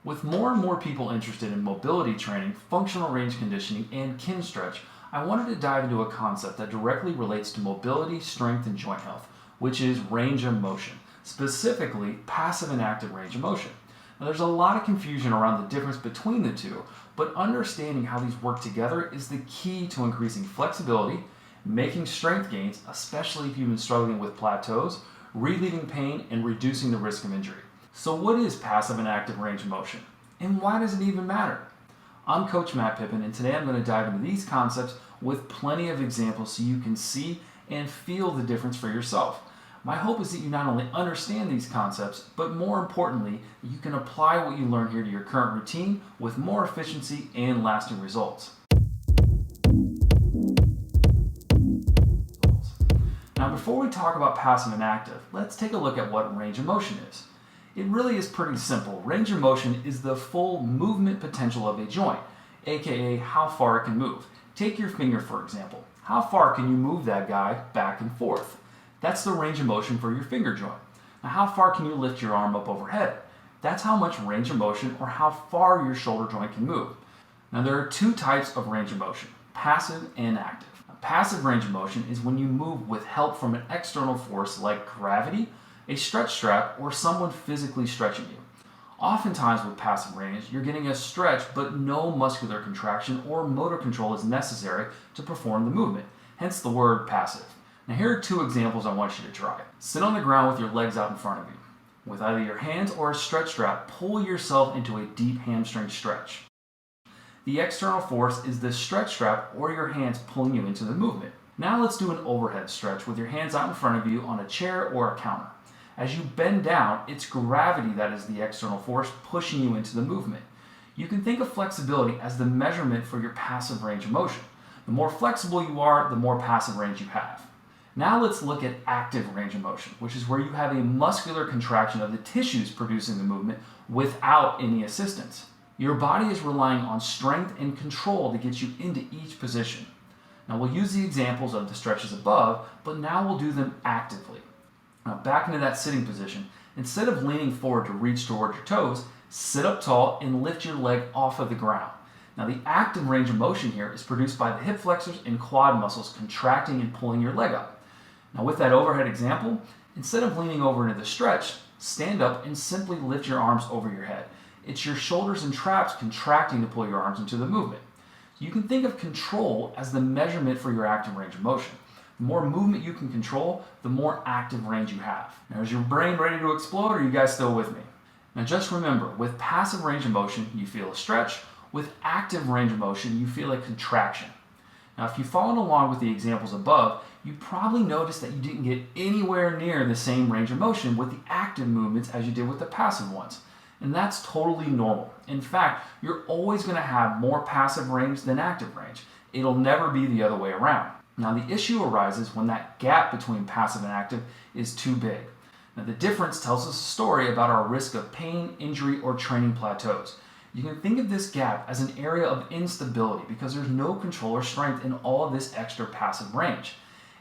With more and more people interested in mobility training, functional range conditioning, and Kinstretch, I wanted to dive into a concept that directly relates to mobility, strength, and joint health, which is range of motion, specifically passive and active range of motion. Now, there's a lot of confusion around the difference between the two, but understanding how these work together is the key to increasing flexibility, making strength gains, especially if you've been struggling with plateaus, relieving pain, and reducing the risk of injury. So what is passive and active range of motion? And why does it even matter? I'm Coach Matt Pippin, and today I'm going to dive into these concepts with plenty of examples so you can see and feel the difference for yourself. My hope is that you not only understand these concepts, but more importantly, you can apply what you learn here to your current routine with more efficiency and lasting results. Now, before we talk about passive and active, let's take a look at what range of motion is. It really is pretty simple. Range of motion is the full movement potential of a joint, aka how far it can move. Take your finger, for example. How far can you move that guy back and forth? That's the range of motion for your finger joint. Now, how far can you lift your arm up overhead? That's how much range of motion or how far your shoulder joint can move. Now, there are two types of range of motion, passive and active. Passive range of motion is when you move with help from an external force like gravity, a stretch strap, or someone physically stretching you. Oftentimes with passive range, you're getting a stretch but no muscular contraction or motor control is necessary to perform the movement, hence the word passive. Now here are two examples I want you to try. Sit on the ground with your legs out in front of you. With either your hands or a stretch strap, pull yourself into a deep hamstring stretch. The external force is the stretch strap or your hands pulling you into the movement. Now let's do an overhead stretch with your hands out in front of you on a chair or a counter. As you bend down, it's gravity that is the external force pushing you into the movement. You can think of flexibility as the measurement for your passive range of motion. The more flexible you are, the more passive range you have. Now let's look at active range of motion, which is where you have a muscular contraction of the tissues producing the movement without any assistance. Your body is relying on strength and control to get you into each position. Now we'll use the examples of the stretches above, but now we'll do them actively. Now back into that sitting position. Instead of leaning forward to reach toward your toes, sit up tall and lift your leg off of the ground. Now the active range of motion here is produced by the hip flexors and quad muscles contracting and pulling your leg up. Now with that overhead example, instead of leaning over into the stretch, stand up and simply lift your arms over your head. It's your shoulders and traps contracting to pull your arms into the movement. You can think of control as the measurement for your active range of motion. The more movement you can control, the more active range you have. Now, is your brain ready to explode, or are you guys still with me? Now, just remember, with passive range of motion, you feel a stretch. With active range of motion, you feel a contraction. Now, if you've followed along with the examples above, you probably noticed that you didn't get anywhere near the same range of motion with the active movements as you did with the passive ones. And that's totally normal. In fact, you're always going to have more passive range than active range. It'll never be the other way around. Now the issue arises when that gap between passive and active is too big. Now the difference tells us a story about our risk of pain, injury, or training plateaus. You can think of this gap as an area of instability because there's no control or strength in all of this extra passive range.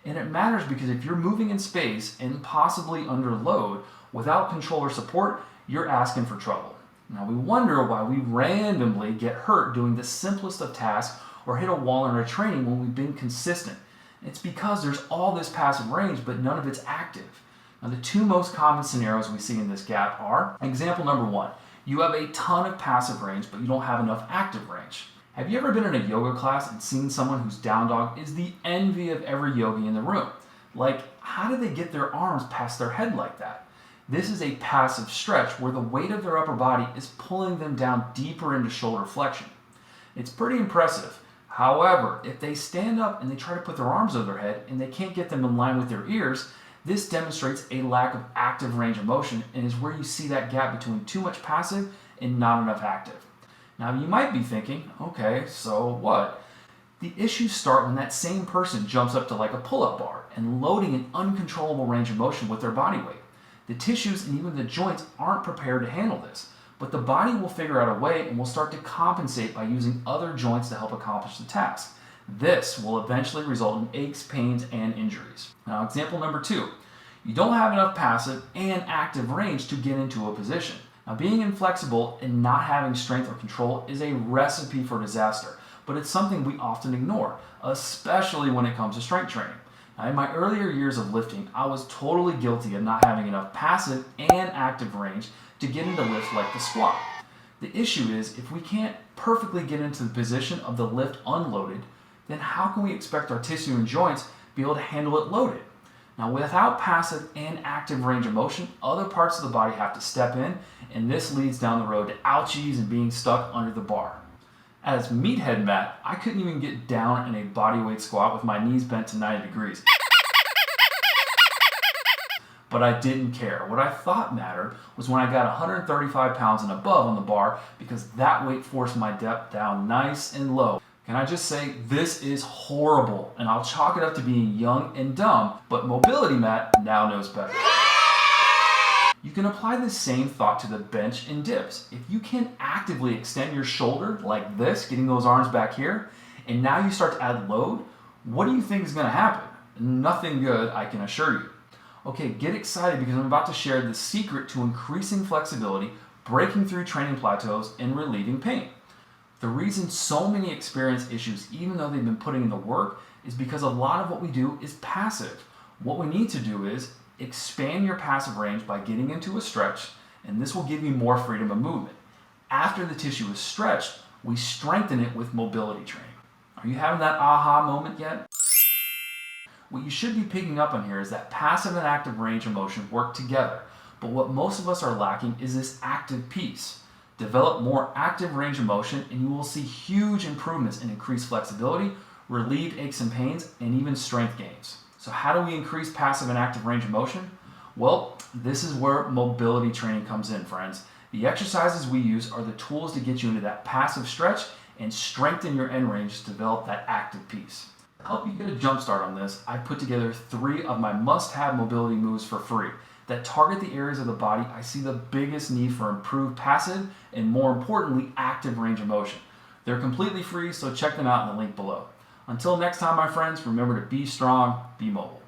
And it matters because if you're moving in space and possibly under load without control or support, you're asking for trouble. Now we wonder why we randomly get hurt doing the simplest of tasks or hit a wall in our training when we've been consistent. It's because there's all this passive range, but none of it's active. Now, the two most common scenarios we see in this gap are, example number one, you have a ton of passive range, but you don't have enough active range. Have you ever been in a yoga class and seen someone whose down dog is the envy of every yogi in the room? Like, how do they get their arms past their head like that? This is a passive stretch where the weight of their upper body is pulling them down deeper into shoulder flexion. It's pretty impressive. However, if they stand up and they try to put their arms over their head and they can't get them in line with their ears, this demonstrates a lack of active range of motion and is where you see that gap between too much passive and not enough active. Now you might be thinking, okay, so what? The issues start when that same person jumps up to like a pull-up bar and loading an uncontrollable range of motion with their body weight. The tissues and even the joints aren't prepared to handle this. But the body will figure out a way and will start to compensate by using other joints to help accomplish the task. This will eventually result in aches, pains, and injuries. Now, example number two, you don't have enough passive and active range to get into a position. Now, being inflexible and not having strength or control is a recipe for disaster, but it's something we often ignore, especially when it comes to strength training. Now, in my earlier years of lifting, I was totally guilty of not having enough passive and active range to get into lifts like the squat. The issue is, if we can't perfectly get into the position of the lift unloaded, then how can we expect our tissue and joints to be able to handle it loaded? Now, without passive and active range of motion, other parts of the body have to step in, and this leads down the road to ouchies and being stuck under the bar. As meathead Matt, I couldn't even get down in a bodyweight squat with my knees bent to 90 degrees. But I didn't care. What I thought mattered was when I got 135 pounds and above on the bar, because that weight forced my depth down nice and low. Can I just say, this is horrible, and I'll chalk it up to being young and dumb, but Mobility Matt now knows better. You can apply the same thought to the bench and dips. If you can actively extend your shoulder like this, getting those arms back here, and now you start to add load, what do you think is going to happen? Nothing good, I can assure you. Okay, get excited because I'm about to share the secret to increasing flexibility, breaking through training plateaus, and relieving pain. The reason so many experience issues, even though they've been putting in the work, is because a lot of what we do is passive. What we need to do is expand your passive range by getting into a stretch, and this will give you more freedom of movement. After the tissue is stretched, we strengthen it with mobility training. Are you having that aha moment yet? What you should be picking up on here is that passive and active range of motion work together, but what most of us are lacking is this active piece. Develop more active range of motion and you will see huge improvements in increased flexibility, relieved aches and pains, and even strength gains. So how do we increase passive and active range of motion? Well, this is where mobility training comes in, friends. The exercises we use are the tools to get you into that passive stretch and strengthen your end range to develop that active piece. To help you get a jump start on this, I put together 3 of my must-have mobility moves for free that target the areas of the body I see the biggest need for improved passive and, more importantly, active range of motion. They're completely free, so check them out in the link below. Until next time, my friends, remember to be strong, be mobile.